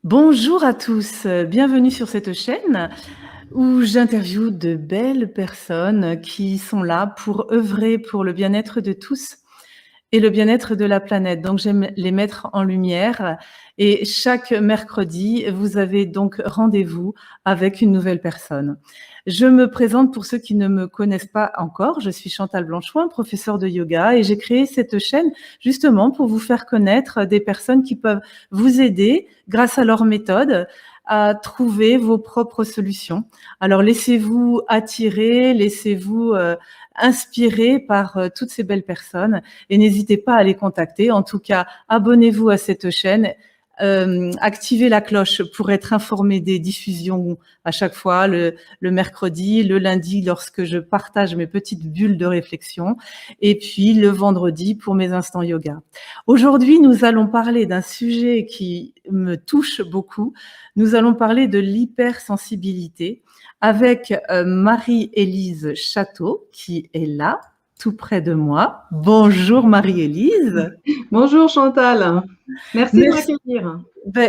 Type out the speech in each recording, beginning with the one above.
Bonjour à tous, bienvenue sur cette chaîne où j'interviewe de belles personnes qui sont là pour œuvrer pour le bien-être de tous et le bien-être de la planète. Donc j'aime les mettre en lumière et chaque mercredi, vous avez donc rendez-vous avec une nouvelle personne. Je me présente pour ceux qui ne me connaissent pas encore. Je suis Chantal Blanchoin, professeure de yoga, et j'ai créé cette chaîne justement pour vous faire connaître des personnes qui peuvent vous aider grâce à leur méthode à trouver vos propres solutions. Alors laissez-vous attirer, laissez-vous inspirer par toutes ces belles personnes et n'hésitez pas à les contacter. En tout cas, abonnez-vous à cette chaîne, activez la cloche pour être informé des diffusions à chaque fois, le mercredi, le lundi lorsque je partage mes petites bulles de réflexion et puis le vendredi pour mes instants yoga. Aujourd'hui, nous allons parler d'un sujet qui me touche beaucoup. Nous allons parler de l'hypersensibilité avec Marie-Élise Château qui est là, tout près de moi. Bonjour Marie-Élise. Bonjour Chantal, merci de Merci. m'accueillir.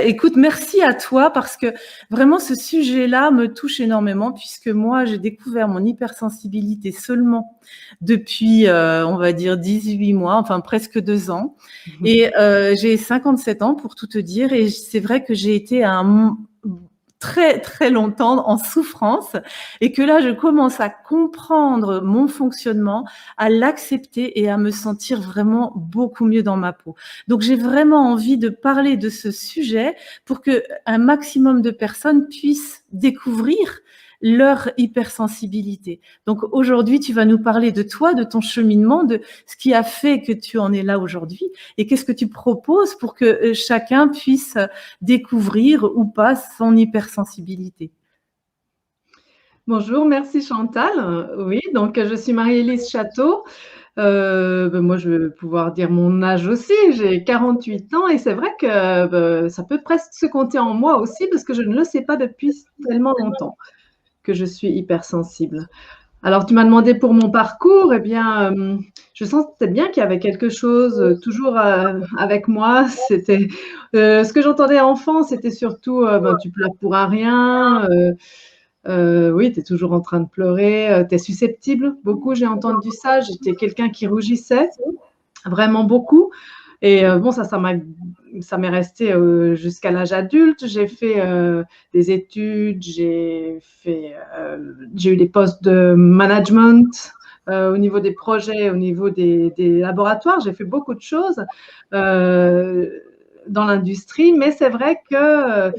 Écoute, merci à toi parce que vraiment ce sujet-là me touche énormément puisque moi j'ai découvert mon hypersensibilité seulement depuis on va dire 18 mois, enfin presque 2 ans, et j'ai 57 ans pour tout te dire, et c'est vrai que j'ai été très très longtemps en souffrance et que là je commence à comprendre mon fonctionnement, à l'accepter et à me sentir vraiment beaucoup mieux dans ma peau. Donc j'ai vraiment envie de parler de ce sujet pour que un maximum de personnes puissent découvrir leur hypersensibilité. Donc aujourd'hui, tu vas nous parler de toi, de ton cheminement, de ce qui a fait que tu en es là aujourd'hui et qu'est-ce que tu proposes pour que chacun puisse découvrir ou pas son hypersensibilité. Bonjour, merci Chantal. Oui, donc je suis Marie-Élise Château. Moi, je vais pouvoir dire mon âge aussi. J'ai 48 ans et c'est vrai que ça peut presque se compter en moi aussi parce que je ne le sais pas depuis tellement longtemps que je suis hypersensible. Alors, tu m'as demandé pour mon parcours. Eh bien, je sentais bien qu'il y avait quelque chose toujours avec moi. C'était ce que j'entendais enfant, c'était surtout tu pleures pour un rien. Oui, tu es toujours en train de pleurer, tu es susceptible. Beaucoup, j'ai entendu ça. J'étais quelqu'un qui rougissait vraiment beaucoup. Et bon, ça m'est resté jusqu'à l'âge adulte. J'ai fait des études, j'ai eu des postes de management au niveau des projets, au niveau des laboratoires. J'ai fait beaucoup de choses dans l'industrie, mais c'est vrai que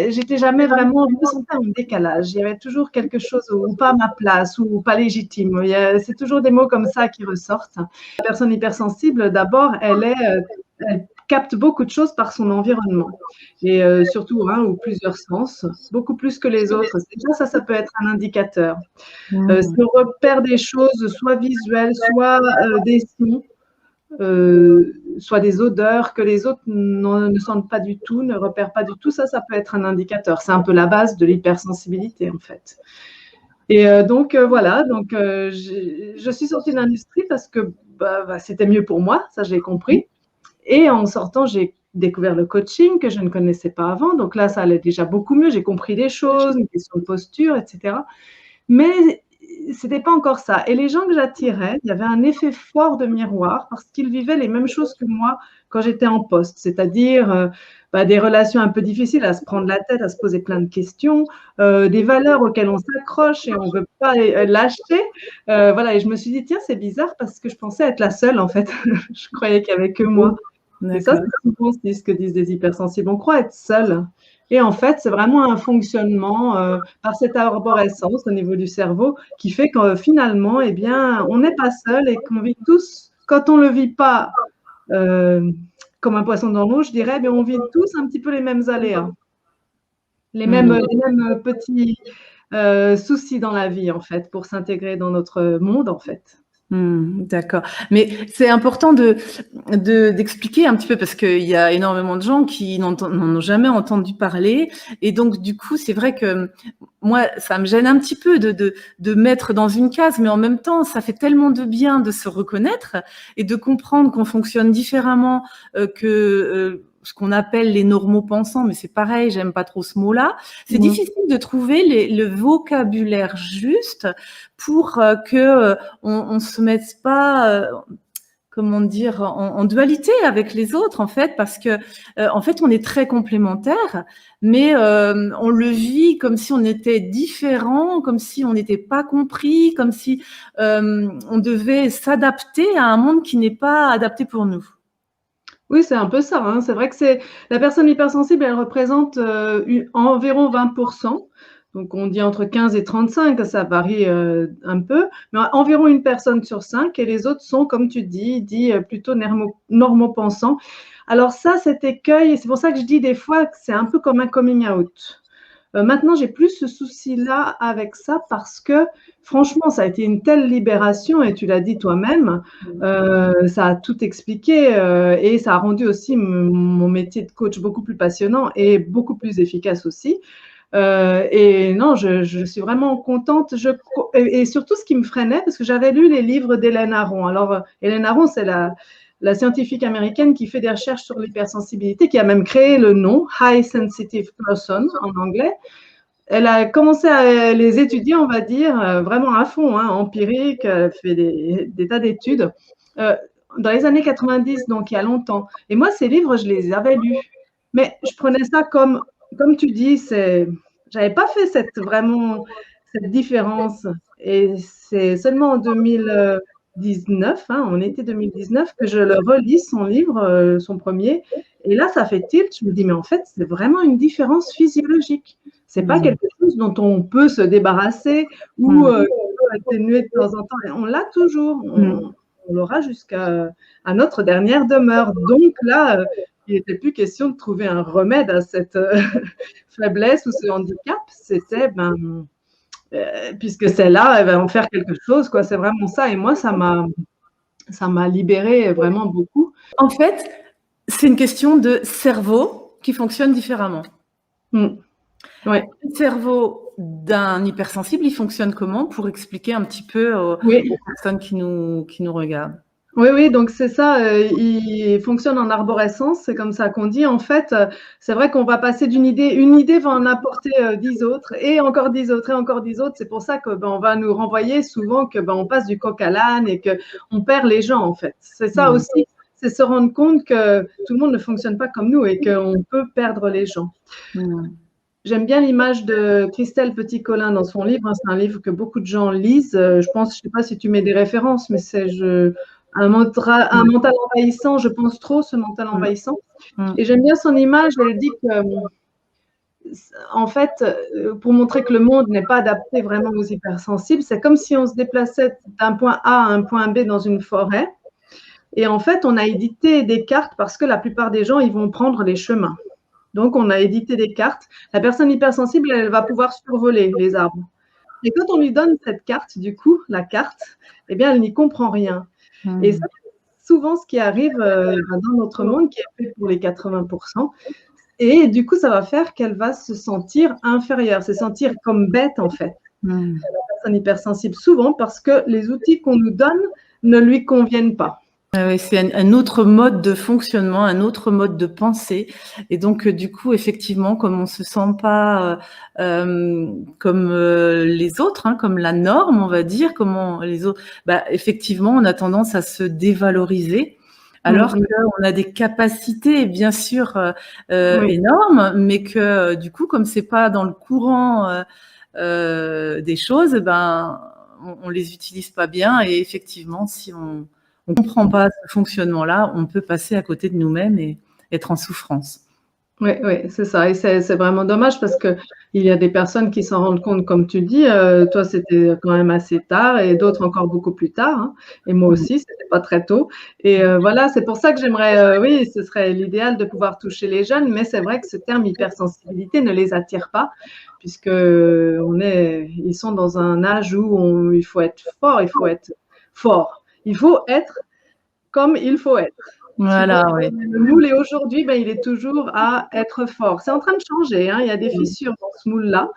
j'étais jamais vraiment, je me sentais en décalage. Il y avait toujours quelque chose ou pas à ma place ou pas légitime. C'est toujours des mots comme ça qui ressortent. La personne hypersensible, d'abord, elle capte beaucoup de choses par son environnement et surtout un ou plusieurs sens, beaucoup plus que les autres. Déjà, ça peut être un indicateur. Si on repère des choses, soit visuelles, soit des sons, soit des odeurs que les autres ne sentent pas du tout, ne repèrent pas du tout, ça peut être un indicateur. C'est un peu la base de l'hypersensibilité, en fait. Et voilà, je suis sortie de l'industrie parce que c'était mieux pour moi, ça j'ai compris. Et en sortant, j'ai découvert le coaching que je ne connaissais pas avant. Donc là, ça allait déjà beaucoup mieux. J'ai compris des choses, une question de posture, etc. Mais c'était pas encore ça. Et les gens que j'attirais, il y avait un effet fort de miroir parce qu'ils vivaient les mêmes choses que moi quand j'étais en poste, c'est-à-dire des relations un peu difficiles, à se prendre la tête, à se poser plein de questions, des valeurs auxquelles on s'accroche et on ne veut pas lâcher. Voilà, et je me suis dit, tiens, c'est bizarre parce que je pensais être la seule, en fait. Je croyais qu'il n'y avait que moi. Et ça, c'est souvent ce que disent des hypersensibles. On croit être seul. Et en fait, c'est vraiment un fonctionnement par cette arborescence au niveau du cerveau qui fait que finalement, eh bien, on n'est pas seul et qu'on vit tous, quand on ne le vit pas comme un poisson dans l'eau, je dirais, mais on vit tous un petit peu les mêmes aléas, les mêmes petits soucis dans la vie, en fait, pour s'intégrer dans notre monde, en fait. D'accord. Mais c'est important d'expliquer un petit peu parce qu'il y a énormément de gens qui n'en ont jamais entendu parler. Et donc, du coup, c'est vrai que moi, ça me gêne un petit peu de mettre dans une case, mais en même temps, ça fait tellement de bien de se reconnaître et de comprendre qu'on fonctionne différemment, ce qu'on appelle les normaux-pensants, mais c'est pareil, j'aime pas trop ce mot-là. C'est Ouais. difficile de trouver le vocabulaire juste pour que on se mette pas, comment dire, en dualité avec les autres, en fait, parce que en fait, on est très complémentaires, mais on le vit comme si on était différents, comme si on n'était pas compris, comme si on devait s'adapter à un monde qui n'est pas adapté pour nous. Oui, c'est un peu ça, hein. C'est vrai que c'est la personne hypersensible, elle représente, environ 20%. Donc on dit entre 15 et 35, ça varie, un peu, mais environ une personne sur 5 et les autres sont, comme tu dis, plutôt normaux-pensants. Alors ça, cet écueil et c'est pour ça que je dis des fois que c'est un peu comme un coming out. Maintenant, j'ai plus ce souci-là avec ça parce que franchement, ça a été une telle libération et tu l'as dit toi-même, ça a tout expliqué et ça a rendu aussi mon métier de coach beaucoup plus passionnant et beaucoup plus efficace aussi. Et non, je suis vraiment contente. Et surtout, ce qui me freinait, parce que j'avais lu les livres d'Hélène Aron. Alors, Hélène Aron, c'est la scientifique américaine qui fait des recherches sur l'hypersensibilité, qui a même créé le nom High Sensitive Person en anglais. Elle a commencé à les étudier, on va dire, vraiment à fond, hein, empirique, elle fait des tas d'études dans les années 90, donc il y a longtemps. Et moi, ces livres, je les avais lus. Mais je prenais ça comme tu dis, j'avais pas fait cette différence. Et c'est seulement en 2019, hein, on était 2019, que je le relis, son livre, son premier. Et là, ça fait tilt. Je me dis, mais en fait, c'est vraiment une différence physiologique. C'est pas quelque chose dont on peut se débarrasser ou atténuer de temps en temps. Et on l'a toujours. On l'aura jusqu'à notre dernière demeure. Donc là, il n'était plus question de trouver un remède à cette faiblesse ou ce handicap. C'était, puisque c'est là, elle va en faire quelque chose, quoi. C'est vraiment ça. Et moi, ça m'a libérée vraiment beaucoup. En fait, c'est une question de cerveau qui fonctionne différemment. Ouais. Le cerveau d'un hypersensible, il fonctionne comment pour expliquer un petit peu aux personnes qui nous regardent? Oui, donc c'est ça, il fonctionne en arborescence, c'est comme ça qu'on dit. En fait, c'est vrai qu'on va passer une idée va en apporter 10 autres et encore 10 autres et encore 10 autres. C'est pour ça que on va nous renvoyer souvent que on passe du coq à l'âne et qu'on perd les gens, en fait. C'est ça aussi, c'est se rendre compte que tout le monde ne fonctionne pas comme nous et qu'on peut perdre les gens. J'aime bien l'image de Christelle Petit-Colin dans son livre. C'est un livre que beaucoup de gens lisent. Je sais pas si tu mets des références, mais c'est un mental envahissant. Je pense trop ce mental envahissant. Et j'aime bien son image. Elle dit que, en fait, pour montrer que le monde n'est pas adapté vraiment aux hypersensibles, c'est comme si on se déplaçait d'un point A à un point B dans une forêt. Et en fait, on a édité des cartes parce que la plupart des gens, ils vont prendre les chemins. Donc, on a édité des cartes. La personne hypersensible, elle va pouvoir survoler les arbres. Et quand on lui donne cette carte, du coup, la carte, eh bien, elle n'y comprend rien. Et ça, c'est souvent ce qui arrive dans notre monde, qui est fait pour les 80%. Et du coup, ça va faire qu'elle va se sentir inférieure, se sentir comme bête, en fait. La personne hypersensible, souvent parce que les outils qu'on nous donne ne lui conviennent pas. Oui, c'est un autre mode de fonctionnement, un autre mode de pensée. Et donc, du coup, effectivement, comme on ne se sent pas comme les autres, hein, comme la norme, on va dire, comment les autres, effectivement, on a tendance à se dévaloriser. Alors qu'on a des capacités, bien sûr, énormes, mais que du coup, comme c'est pas dans le courant des choses, on les utilise pas bien. Et effectivement, si on ne comprend pas ce fonctionnement-là, on peut passer à côté de nous-mêmes et être en souffrance. Oui, c'est ça. Et c'est vraiment dommage parce qu'il y a des personnes qui s'en rendent compte, comme tu dis. Toi, c'était quand même assez tard et d'autres encore beaucoup plus tard. Hein. Et moi aussi, c'était pas très tôt. Et voilà, c'est pour ça que j'aimerais, oui, ce serait l'idéal de pouvoir toucher les jeunes. Mais c'est vrai que ce terme hypersensibilité ne les attire pas puisque ils sont dans un âge où il faut être fort, il faut être fort. Il faut être comme il faut être. Voilà, oui. Le moule est aujourd'hui, il est toujours à être fort. C'est en train de changer, hein, il y a des fissures dans ce moule-là.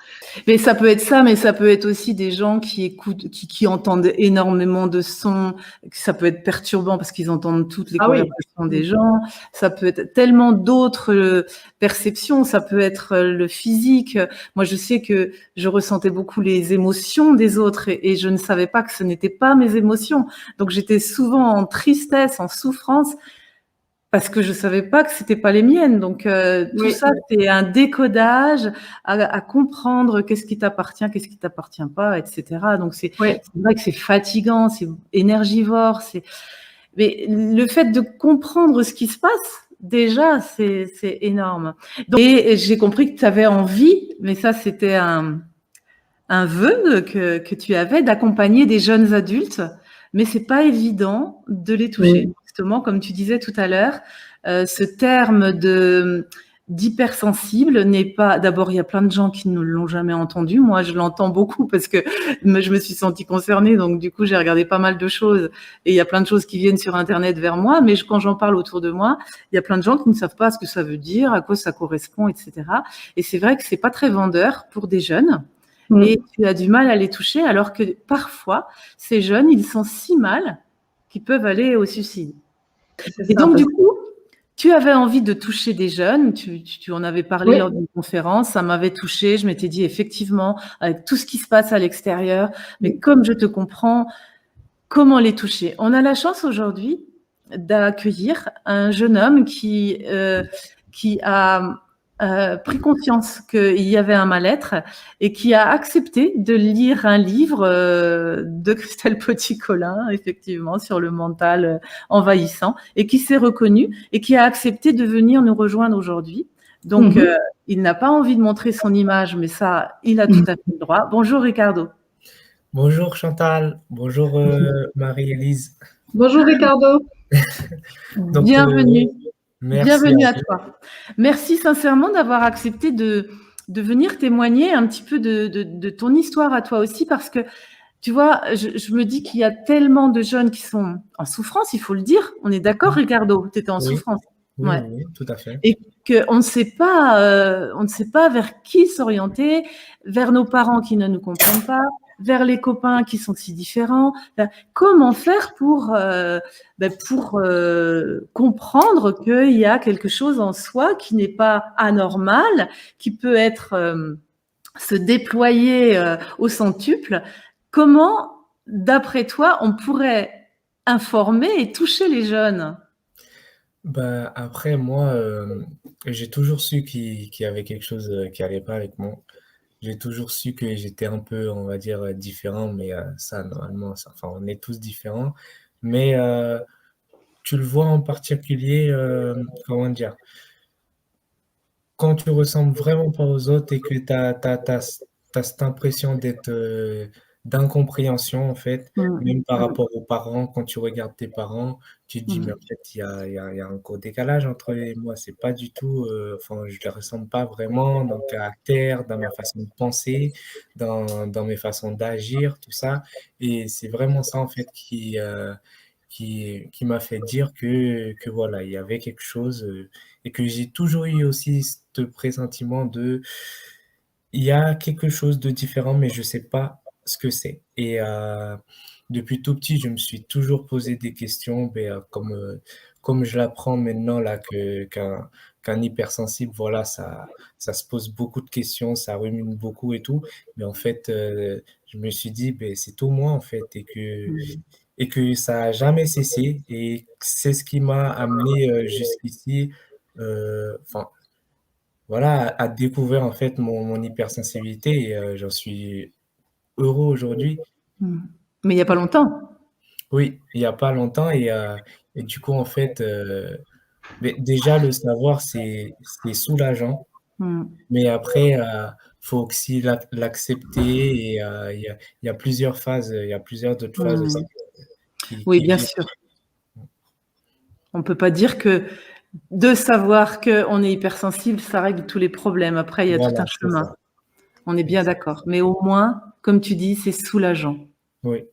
Mais ça peut être ça, mais ça peut être aussi des gens qui écoutent, qui entendent énormément de sons. Ça peut être perturbant parce qu'ils entendent toutes les conversations sont des gens, ça peut être tellement d'autres perceptions, ça peut être le physique. Moi, je sais que je ressentais beaucoup les émotions des autres et je ne savais pas que ce n'étaient pas mes émotions. Donc, j'étais souvent en tristesse, en souffrance, parce que je savais pas que c'était pas les miennes. Donc, tout ça, c'est un décodage à comprendre qu'est-ce qui t'appartient, qu'est-ce qui t'appartient pas, etc. Donc, c'est vrai que c'est fatigant, c'est énergivore, mais le fait de comprendre ce qui se passe, déjà, c'est énorme. Donc, et j'ai compris que tu avais envie, mais ça, c'était un vœu que tu avais d'accompagner des jeunes adultes, mais c'est pas évident de les toucher. Justement, comme tu disais tout à l'heure, ce terme d'hypersensible n'est pas. D'abord, il y a plein de gens qui ne l'ont jamais entendu. Moi, je l'entends beaucoup parce que je me suis sentie concernée, donc du coup, j'ai regardé pas mal de choses et il y a plein de choses qui viennent sur Internet vers moi. Mais quand j'en parle autour de moi, il y a plein de gens qui ne savent pas ce que ça veut dire, à quoi ça correspond, etc. Et c'est vrai que c'est pas très vendeur pour des jeunes. Et tu as du mal à les toucher, alors que parfois, ces jeunes, ils sont si mal qu'ils peuvent aller au suicide. Et donc, du coup, tu avais envie de toucher des jeunes, tu en avais parlé lors d'une conférence, ça m'avait touchée, je m'étais dit effectivement, avec tout ce qui se passe à l'extérieur, mais comme je te comprends, comment les toucher? On a la chance aujourd'hui d'accueillir un jeune homme qui a pris conscience qu'il y avait un mal-être et qui a accepté de lire un livre de Christelle Petit-Colin, effectivement, sur le mental envahissant, et qui s'est reconnu et qui a accepté de venir nous rejoindre aujourd'hui. Donc, il n'a pas envie de montrer son image, mais ça, il a tout à fait le droit. Bonjour Ricardo. Bonjour Chantal, bonjour Marie-Élise. Bonjour Ricardo. Donc, bienvenue. Merci Bienvenue à toi. Merci sincèrement d'avoir accepté de venir témoigner un petit peu de ton histoire à toi aussi, parce que tu vois, je me dis qu'il y a tellement de jeunes qui sont en souffrance, il faut le dire. On est d'accord, Ricardo? Tu étais en souffrance. Oui, tout à fait. Et qu'on ne sait pas vers qui s'orienter, vers nos parents qui ne nous comprennent pas, vers les copains qui sont si différents. Comment faire pour comprendre qu'il y a quelque chose en soi qui n'est pas anormal, qui peut être se déployer au centuple? Comment, d'après toi, on pourrait informer et toucher les jeunes? Bah, après, moi, j'ai toujours su qu'il y avait quelque chose qui allait pas avec moi. J'ai toujours su que j'étais un peu, on va dire, différent, mais ça, normalement, enfin, on est tous différents. Mais tu le vois en particulier, comment dire, quand tu ressembles vraiment pas aux autres et que tu as cette impression d'être d'incompréhension, en fait, même par rapport aux parents, quand tu regardes tes parents, tu te dis, mais en fait, il y a un gros décalage entre eux et moi, c'est pas du tout, enfin, je ne ressemble pas vraiment dans le caractère, dans ma façon de penser, dans mes façons d'agir, tout ça. Et c'est vraiment ça, en fait, qui m'a fait dire que voilà, il y avait quelque chose et que j'ai toujours eu aussi ce pressentiment de il y a quelque chose de différent, mais je sais pas ce que c'est. Et depuis tout petit, je me suis toujours posé des questions, comme je l'apprends maintenant là qu'un hypersensible, voilà, ça se pose beaucoup de questions, ça rumine beaucoup et tout. Mais en fait, je me suis dit, c'est tout moi en fait, et que ça a jamais cessé. Et c'est ce qui m'a amené jusqu'ici. Enfin, voilà, à découvrir en fait mon hypersensibilité et j'en suis heureux aujourd'hui. Mais il n'y a pas longtemps. Oui, il n'y a pas longtemps et du coup en fait, déjà le savoir c'est soulageant, mais après faut aussi l'accepter et il y a plusieurs phases, il y a plusieurs d'autres phases aussi Oui, bien sûr. On ne peut pas dire que de savoir qu'on est hypersensible, ça règle tous les problèmes. Après, il y a tout un chemin. On est bien d'accord. Mais au moins, comme tu dis, c'est soulageant. Oui.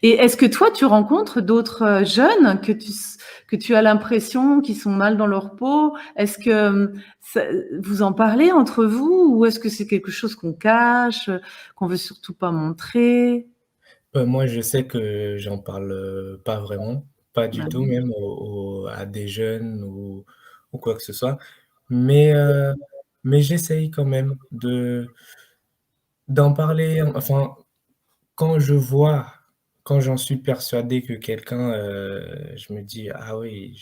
Et est-ce que toi, tu rencontres d'autres jeunes que tu as l'impression qu'ils sont mal dans leur peau? Est-ce que vous en parlez entre vous ou est-ce que c'est quelque chose qu'on cache, qu'on veut surtout pas montrer? Moi, je sais que j'en parle pas vraiment pas du Ah tout oui. même à des jeunes ou quoi que ce soit. Mais, j'essaye quand même d'en parler, enfin, quand je vois, quand j'en suis persuadé que quelqu'un, je me dis: «Ah oui,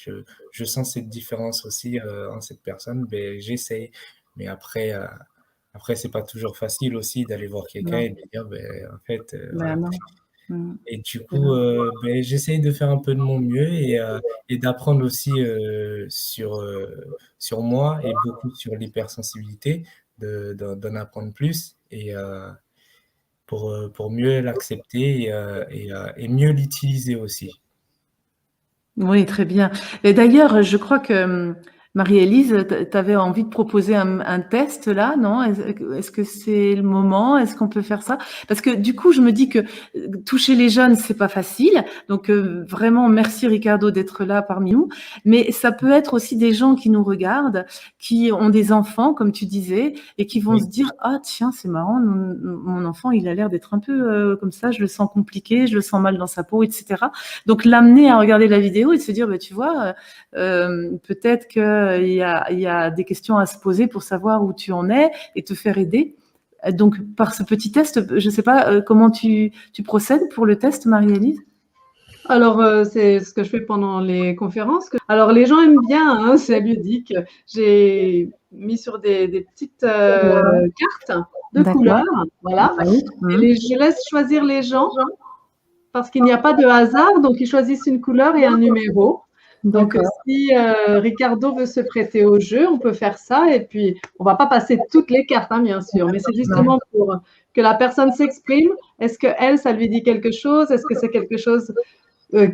je sens cette différence aussi, en cette personne», beh, j'essaye. Mais après c'est pas toujours facile aussi d'aller voir quelqu'un Non, et de lui dire: «Beh, en fait, bah voilà». non. Mmh. Et du C'est vrai. coup, beh, j'essaye de faire un peu de mon mieux et d'apprendre aussi, sur moi et beaucoup sur l'hypersensibilité, d'en apprendre plus pour mieux l'accepter et mieux l'utiliser aussi. Oui, très bien. Et d'ailleurs, je crois que, Marie-Élise, tu avais envie de proposer un test là, non? Est-ce que c'est le moment? Est-ce qu'on peut faire ça? Parce que du coup, je me dis que, toucher les jeunes, c'est pas facile. Donc, vraiment merci Ricardo d'être là parmi nous. Mais ça peut être aussi des gens qui nous regardent, qui ont des enfants, comme tu disais, et qui vont Oui, se dire: «Ah tiens, c'est marrant, mon enfant, il a l'air d'être un peu, comme ça, je le sens compliqué, je le sens mal dans sa peau» et cetera. Donc l'amener à regarder la vidéo et de se dire, bah, tu vois, peut-être qu'il y a des questions à se poser pour savoir où tu en es et te faire aider. Donc par ce petit test, je ne sais pas comment tu procèdes pour le test, Marie-Élise? Alors, c'est ce que je fais pendant les conférences. Alors, les gens aiment bien, hein, c'est ludique. J'ai mis sur des petites cartes de D'accord. couleurs, voilà. Oui. Et je laisse choisir les gens parce qu'il n'y a pas de hasard, donc ils choisissent une couleur et un numéro. Donc, D'accord. si Ricardo veut se prêter au jeu, on peut faire ça. Et puis, on ne va pas passer toutes les cartes, hein, bien sûr, mais c'est Non. justement pour que la personne s'exprime. Est-ce que elle, ça lui dit quelque chose? Est-ce que c'est quelque chose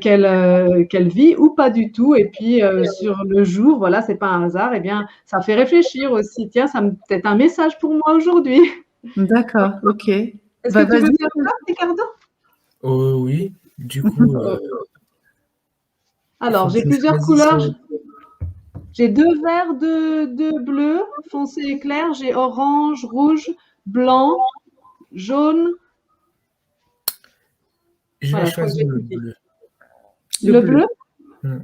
qu'elle vit ou pas du tout? Et puis, sur le jour, voilà, c'est pas un hasard, et bien, ça fait réfléchir aussi. Tiens, ça me peut-être un message pour moi aujourd'hui. D'accord, ok. Est-ce que Bah tu veux vas-y. faire ça, Ricardo? oui, du coup, il Alors, faut que j'ai je plusieurs choisisse, couleurs. J'ai 2 verres de bleu foncé et clair. J'ai orange, rouge, blanc, jaune. je vais Voilà, je crois que choisir j'ai le tout dit. bleu. Le Le bleu. bleu? Mmh.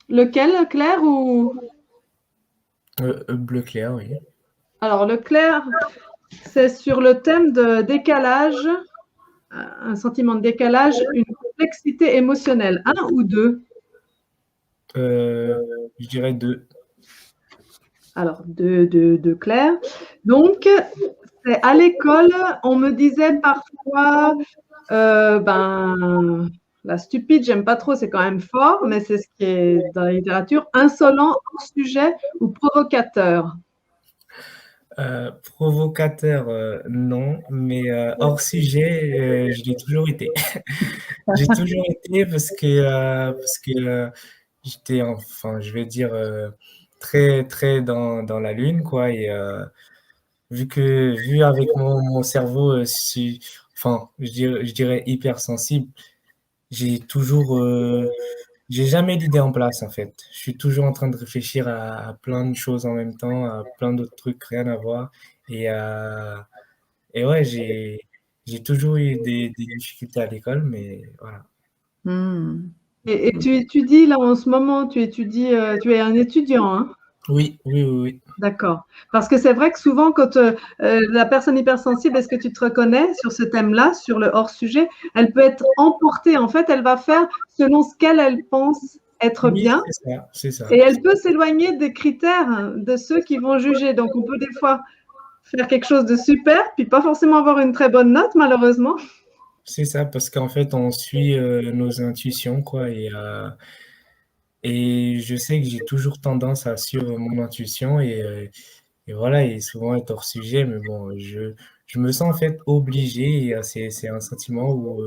Lequel? Clair ou… Bleu clair, oui. Alors, le clair, c'est sur le thème de décalage, un sentiment de décalage, une complexité émotionnelle. Un ou deux? Heu, je dirais 2. Alors, deux clairs. Donc, c'est à l'école, on me disait parfois, ben, la stupide, j'aime pas trop, c'est quand même fort, mais c'est ce qui est dans la littérature, insolent, hors sujet ou provocateur. Provocateur, non, mais hors sujet, je l'ai toujours été. J'ai toujours été parce que j'étais enfin, je vais dire, très, très dans la lune quoi et vu avec mon cerveau, si enfin, je dirais hypersensible, j'ai toujours, j'ai jamais l'idée en place, en fait. Je suis toujours en train de réfléchir à plein de choses en même temps, à plein d'autres trucs, rien à voir et et ouais, j'ai toujours eu des difficultés à l'école, mais voilà. Hmm. Et tu étudies là en ce moment, tu étudies, tu es un étudiant, hein? Oui, oui, oui, oui. D'accord. Parce que c'est vrai que souvent, quand la personne hypersensible, est-ce que tu te reconnais sur ce thème-là, sur le hors-sujet, elle peut être emportée. En fait, elle va faire selon ce qu'elle pense être Oui, bien c'est ça, c'est et ça. elle peut s'éloigner des critères de ceux qui vont juger. Donc, on peut des fois faire quelque chose de super, puis pas forcément avoir une très bonne note, malheureusement. C'est ça, parce qu'en fait, on suit, nos intuitions, quoi et je sais que j'ai toujours tendance à suivre mon intuition et voilà et souvent être hors sujet, mais bon, je me sens en fait obligé et c'est un sentiment où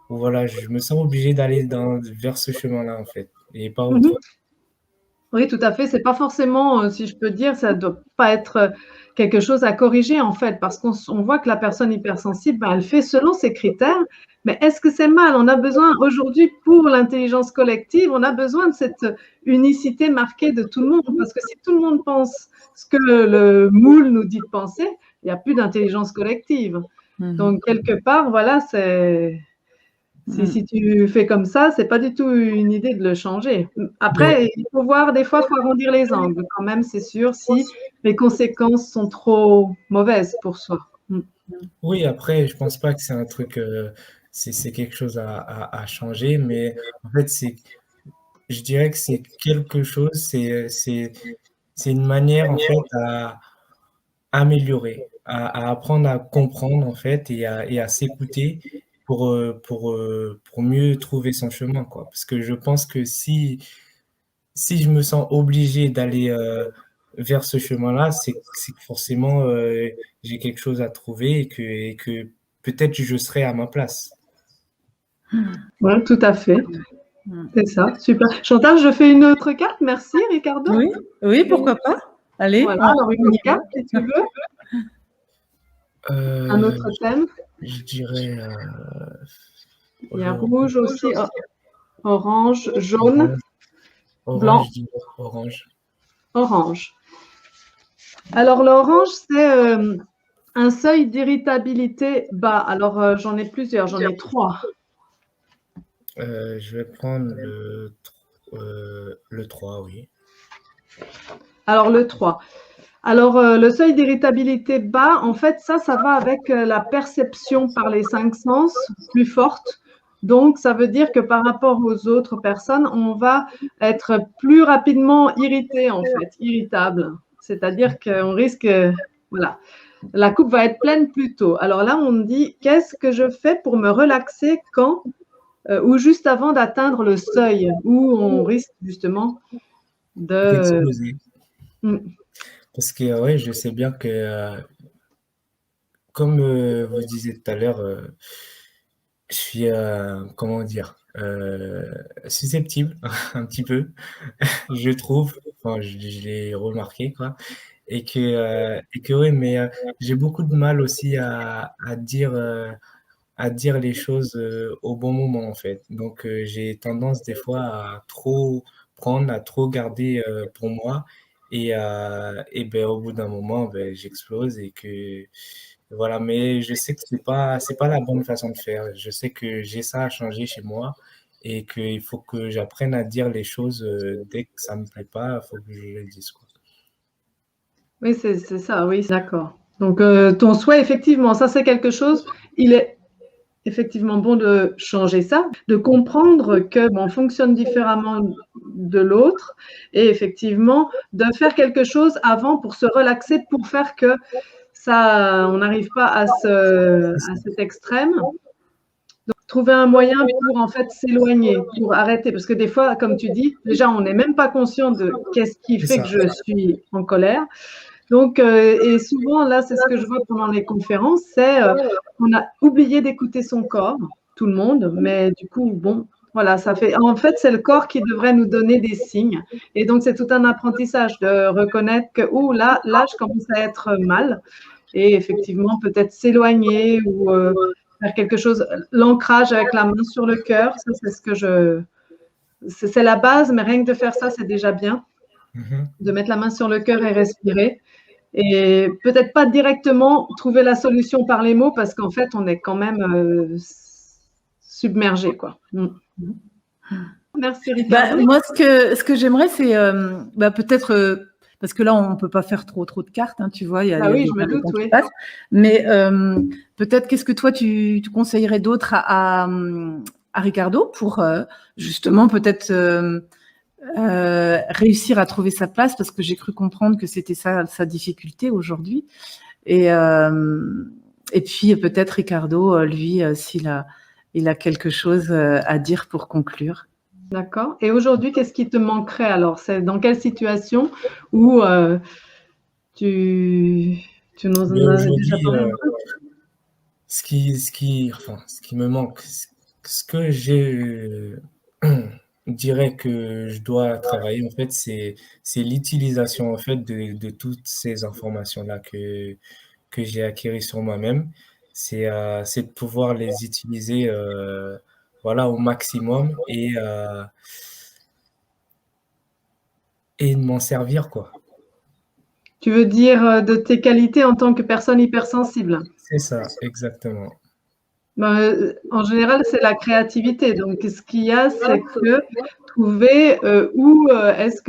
voilà, je me sens obligé d'aller vers ce chemin-là, en fait et pas autre. Oui, tout à fait. C'est pas forcément, si je peux dire, ça doit pas être quelque chose à corriger en fait, parce on voit que la personne hypersensible, ben, elle fait selon ses critères. Mais est-ce que c'est mal? On a besoin aujourd'hui pour l'intelligence collective, on a besoin de cette unicité marquée de tout le monde, parce que si tout le monde pense ce que le moule nous dit de penser, il y a plus d'intelligence collective. Mhm. Donc quelque part, voilà, Si tu fais comme ça, c'est pas du tout une idée de le changer. Après, il faut voir, des fois, il faut arrondir les angles quand même, c'est sûr, si les conséquences sont trop mauvaises pour soi. Oui, après, je pense pas que c'est un truc, c'est quelque chose à changer, mais en fait, je dirais que c'est quelque chose, c'est une manière, en fait, à améliorer, à apprendre à comprendre, en fait, et à s'écouter pour mieux trouver son chemin, quoi. Parce que je pense que si je me sens obligé d'aller vers ce chemin-là, c'est que forcément j'ai quelque chose à trouver et que peut-être je serai à ma place. Oui, tout à fait. C'est ça, super. Chantal, je fais une autre carte. Merci, Ricardo. Oui, oui, pourquoi pas. Allez, voilà, alors une autre carte, si tu veux. Un autre thème. Je dirais. Il y a rouge aussi, orange, jaune, blanc. Je dirais orange. Orange. Alors, l'orange, c'est un seuil d'irritabilité bas. Alors, j'en ai plusieurs, j'en ai 3. Je vais prendre le 3, oui. Alors, le 3. Alors, le seuil d'irritabilité bas, en fait, ça va avec la perception par les 5 sens plus forte. Donc, ça veut dire que par rapport aux autres personnes, on va être plus rapidement irrité, en fait, irritable. C'est-à-dire qu'on risque, voilà, la coupe va être pleine plus tôt. Alors là, on dit, qu'est-ce que je fais pour me relaxer quand ou juste avant d'atteindre le seuil où on risque justement d'exploser. Parce que ouais, je sais bien que, comme vous disiez tout à l'heure, je suis, comment dire, susceptible un petit peu, je trouve. Enfin, je l'ai remarqué, quoi. Et que ouais, mais j'ai beaucoup de mal aussi à dire les choses au bon moment, en fait. Donc, j'ai tendance des fois à trop prendre, à trop garder pour moi. Et ben, au bout d'un moment, ben, j'explose et que voilà. Mais je sais que c'est pas la bonne façon de faire. Je sais que j'ai ça à changer chez moi et qu'il faut que j'apprenne à dire les choses dès que ça me plaît pas, il faut que je le dise, quoi. Oui, c'est ça, oui, d'accord. Donc, ton souhait, effectivement, ça c'est quelque chose, il est effectivement bon de changer ça, de comprendre que on fonctionne différemment de l'autre et effectivement de faire quelque chose avant pour se relaxer, pour faire que ça, on n'arrive pas à cet extrême. Donc, trouver un moyen pour en fait s'éloigner, pour arrêter. Parce que des fois, comme tu dis, déjà, on n'est même pas conscient de qu'est-ce qui fait que je suis en colère. Donc, et souvent, là, c'est ce que je vois pendant les conférences, c'est qu'on a oublié d'écouter son corps, tout le monde, mais du coup, bon, voilà, ça fait. En fait, c'est le corps qui devrait nous donner des signes. Et donc, c'est tout un apprentissage de reconnaître que, là, je commence à être mal. Et effectivement, peut-être s'éloigner ou faire quelque chose. L'ancrage avec la main sur le cœur, ça, c'est ce que c'est la base, mais rien que de faire ça, c'est déjà bien. De mettre la main sur le cœur et respirer. Et peut-être pas directement trouver la solution par les mots parce qu'en fait, on est quand même submergé, quoi. Merci, Ricardo. Moi, ce que j'aimerais, c'est peut-être, parce que là, on ne peut pas faire trop de cartes, hein, tu vois. Il y a oui, je me doute, oui. Mais peut-être, qu'est-ce que toi, tu conseillerais d'autre à Ricardo pour justement peut-être réussir à trouver sa place, parce que j'ai cru comprendre que c'était ça sa difficulté aujourd'hui. Et puis peut-être Ricardo, lui, s'il a quelque chose à dire pour conclure. D'accord. Et aujourd'hui, qu'est-ce qui te manquerait alors? C'est dans quelle situation où tu nous en as déjà parlé? Ce qui me manque, ce que je dirais que je dois travailler, en fait, c'est l'utilisation, en fait, de toutes ces informations-là que j'ai acquises sur moi-même. C'est de pouvoir les utiliser voilà, au maximum et de m'en servir, quoi. Tu veux dire de tes qualités en tant que personne hypersensible? C'est ça, exactement. En général, c'est la créativité. Donc, ce qu'il y a, c'est que trouver qu'est-ce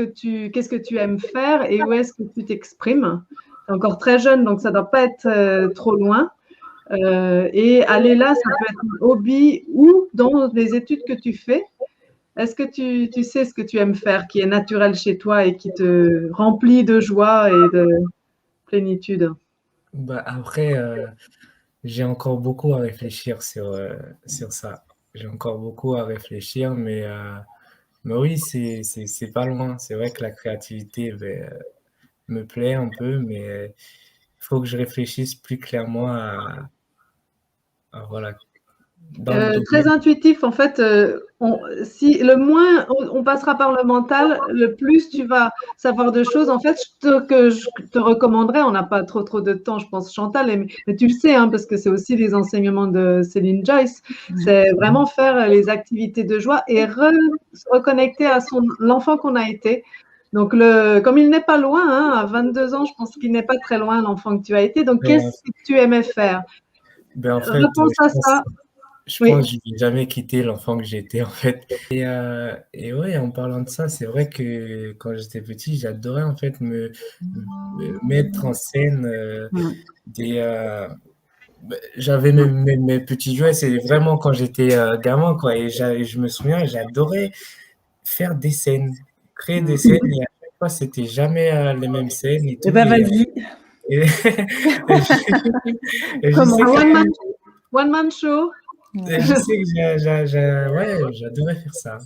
que tu aimes faire et où est-ce que tu t'exprimes. Tu es encore très jeune, donc ça ne doit pas être trop loin. Et aller là, ça peut être un hobby ou dans les études que tu fais. Est-ce que tu sais ce que tu aimes faire, qui est naturel chez toi et qui te remplit de joie et de plénitude? Bah, après, j'ai encore beaucoup à réfléchir sur ça. J'ai encore beaucoup à réfléchir, mais oui, c'est pas loin. C'est vrai que la créativité me plaît un peu, mais il faut que je réfléchisse plus clairement voilà, dans le Très domaine. intuitif, en fait, si le moins on passera par le mental, le plus tu vas savoir de choses. En fait, que je te recommanderais, on n'a pas trop de temps, je pense, Chantal, mais tu le sais, hein, parce que c'est aussi les enseignements de Céline Joyce, c'est vraiment faire les activités de joie et se reconnecter à l'enfant qu'on a été. Donc, comme il n'est pas loin, hein, à 22 ans, je pense qu'il n'est pas très loin, l'enfant que tu as été. Donc, Ben, qu'est-ce que tu aimais faire? en fait, Repense à ça. je Oui. pense que je vais jamais quitter l'enfant que j'étais, en fait. Et ouais, en parlant de ça, c'est vrai que quand j'étais petit, j'adorais en fait me mettre en scène des. J'avais mes petits jouets, c'est vraiment quand j'étais gamin, quoi. Et je me souviens, j'adorais faire des scènes, créer des scènes. Et à chaque fois, c'était jamais les mêmes scènes et Eh tout. ben, vas-y. Et, et je sais Comment? que One man show. Et je sais que ouais, j'adorais faire ça.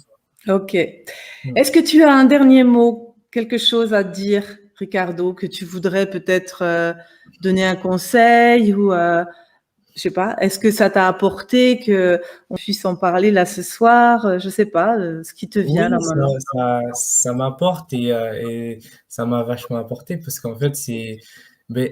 Ok. Est-ce que tu as un dernier mot, quelque chose à dire, Ricardo, que tu voudrais peut-être donner un conseil ou je sais pas, est-ce que ça t'a apporté que on puisse en parler là ce soir? Je sais pas, ce qui te vient Oui, là maintenant. ça m'apporte et ça m'a vachement apporté parce qu'en fait, ben,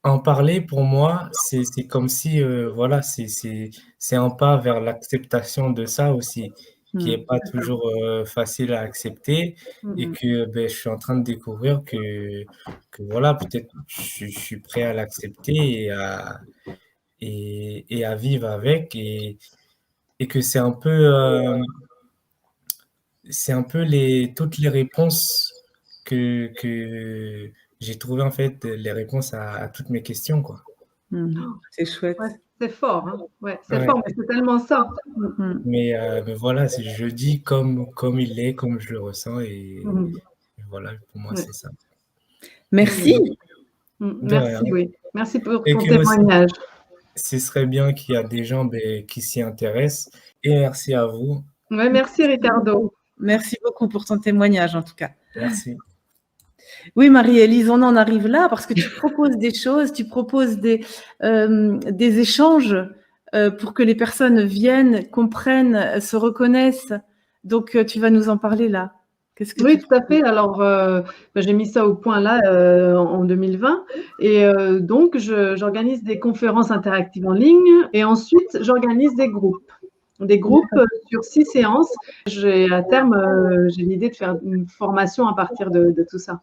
en parler pour moi, c'est comme si, voilà, c'est un pas vers l'acceptation de ça aussi, qui est pas toujours facile à accepter et que ben, je suis en train de découvrir que voilà, peut-être je suis prêt à l'accepter et à vivre avec et que c'est un peu toutes les réponses que j'ai trouvé en fait les réponses à toutes mes questions, quoi. C'est chouette. Ouais, c'est fort, hein. Ouais, c'est Ouais. fort, mais c'est tellement ça. Mais voilà, je dis comme il est, comme je le ressens Mhm. et voilà, pour moi, Ouais. c'est ça. Merci. De rien. Merci, oui. Merci pour Et ton que aussi, témoignage. ce serait bien qu'il y a des gens qui s'y intéressent. Et merci à vous. Ouais, merci, Ricardo. Merci beaucoup pour ton témoignage en tout cas. Merci. Oui, Marie-Élise, on en arrive là parce que tu proposes des choses, tu proposes des échanges pour que les personnes viennent, comprennent, se reconnaissent. Donc, tu vas nous en parler là. Qu'est-ce que Oui, tu tout à fait. Alors, j'ai mis ça au point là en 2020. Et donc, j'organise des conférences interactives en ligne et ensuite, j'organise des groupes. Des groupes sur 6 séances. À terme, j'ai l'idée de faire une formation à partir de tout ça.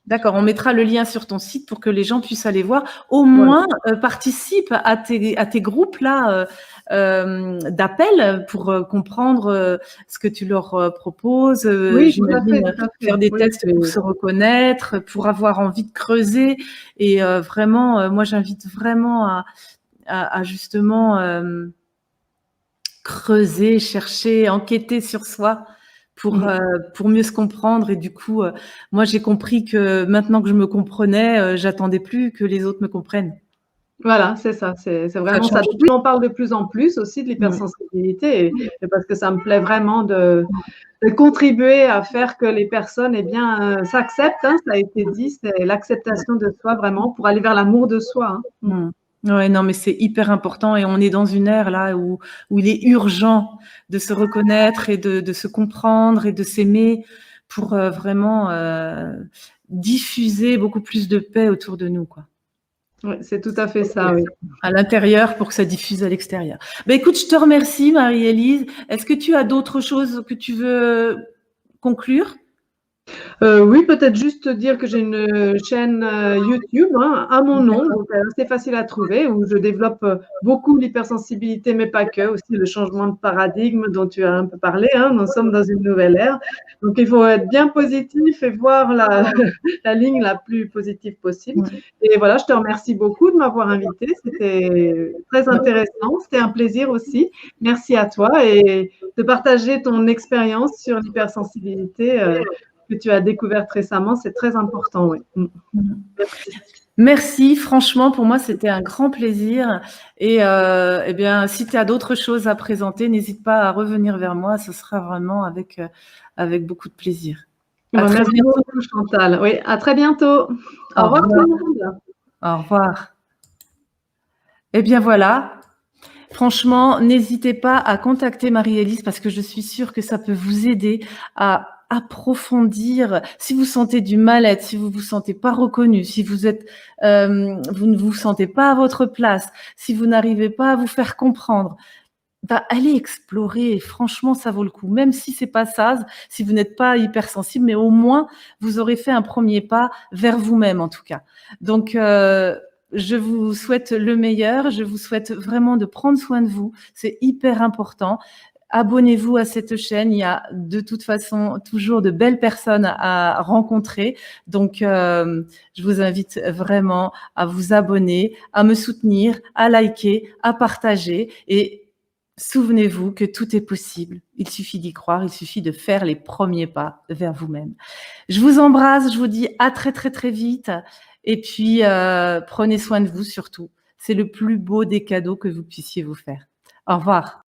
D'accord, on mettra le lien sur ton site pour que les gens puissent aller voir. Au moins, participe à tes groupes là d'appel pour comprendre ce que tu leur proposes. Oui, tout à J'imagine fait. faire des Oui, tests pour se reconnaître, pour avoir envie de creuser. Et vraiment, moi, j'invite vraiment à justement creuser, chercher, enquêter sur soi pour mieux se comprendre. Et du coup, moi, j'ai compris que maintenant que je me comprenais, j'attendais plus que les autres me comprennent. Voilà, c'est ça, c'est vraiment ça. change Donc, tout. on parle de plus en plus aussi de l'hypersensibilité et parce que ça me plaît vraiment de contribuer à faire que les personnes eh bien, s'acceptent, hein, ça a été dit, c'est l'acceptation de soi vraiment pour aller vers l'amour de soi. Hein. Ouais, non, mais c'est hyper important et on est dans une ère là où il est urgent de se reconnaître et de se comprendre et de s'aimer pour vraiment diffuser beaucoup plus de paix autour de nous, quoi. Oui, c'est tout à fait ça, oui. À l'intérieur pour que ça diffuse à l'extérieur. Ben écoute, je te remercie, Marie-Élise. Est-ce que tu as d'autres choses que tu veux conclure? Oui, peut-être juste te dire que j'ai une chaîne YouTube hein, à mon nom, donc c'est facile à trouver, où je développe beaucoup l'hypersensibilité, mais pas que, aussi le changement de paradigme dont tu as un peu parlé. Hein, nous sommes dans une nouvelle ère, donc il faut être bien positif et voir la ligne la plus positive possible. Ouais. Et voilà, je te remercie beaucoup de m'avoir invité, c'était très intéressant, c'était un plaisir aussi. Merci à toi et de partager ton expérience sur l'hypersensibilité. Que tu as découverte récemment, c'est très important, oui. Merci. Merci, franchement, pour moi, c'était un grand plaisir. Et eh bien, si tu as d'autres choses à présenter, n'hésite pas à revenir vers moi. Ce sera vraiment avec beaucoup de plaisir. À très Merci bientôt. beaucoup, Chantal. Oui, à très bientôt. Au revoir tout le monde. Au revoir. Eh bien, voilà. Franchement, n'hésitez pas à contacter Marie-Élise parce que je suis sûre que ça peut vous aider à approfondir. Si vous sentez du mal-être, si vous vous sentez pas reconnu, si vous ne vous sentez pas à votre place, si vous n'arrivez pas à vous faire comprendre, bah, allez explorer. Franchement, ça vaut le coup. Même si c'est pas ça, si vous n'êtes pas hypersensible, mais au moins vous aurez fait un premier pas vers vous-même en tout cas. Donc je vous souhaite le meilleur. Je vous souhaite vraiment de prendre soin de vous. C'est hyper important. Abonnez-vous à cette chaîne. Il y a de toute façon toujours de belles personnes à rencontrer. Donc, je vous invite vraiment à vous abonner, à me soutenir, à liker, à partager. Et souvenez-vous que tout est possible. Il suffit d'y croire. Il suffit de faire les premiers pas vers vous-même. Je vous embrasse. Je vous dis à très, très, très vite. Et puis, prenez soin de vous surtout. C'est le plus beau des cadeaux que vous puissiez vous faire. Au revoir.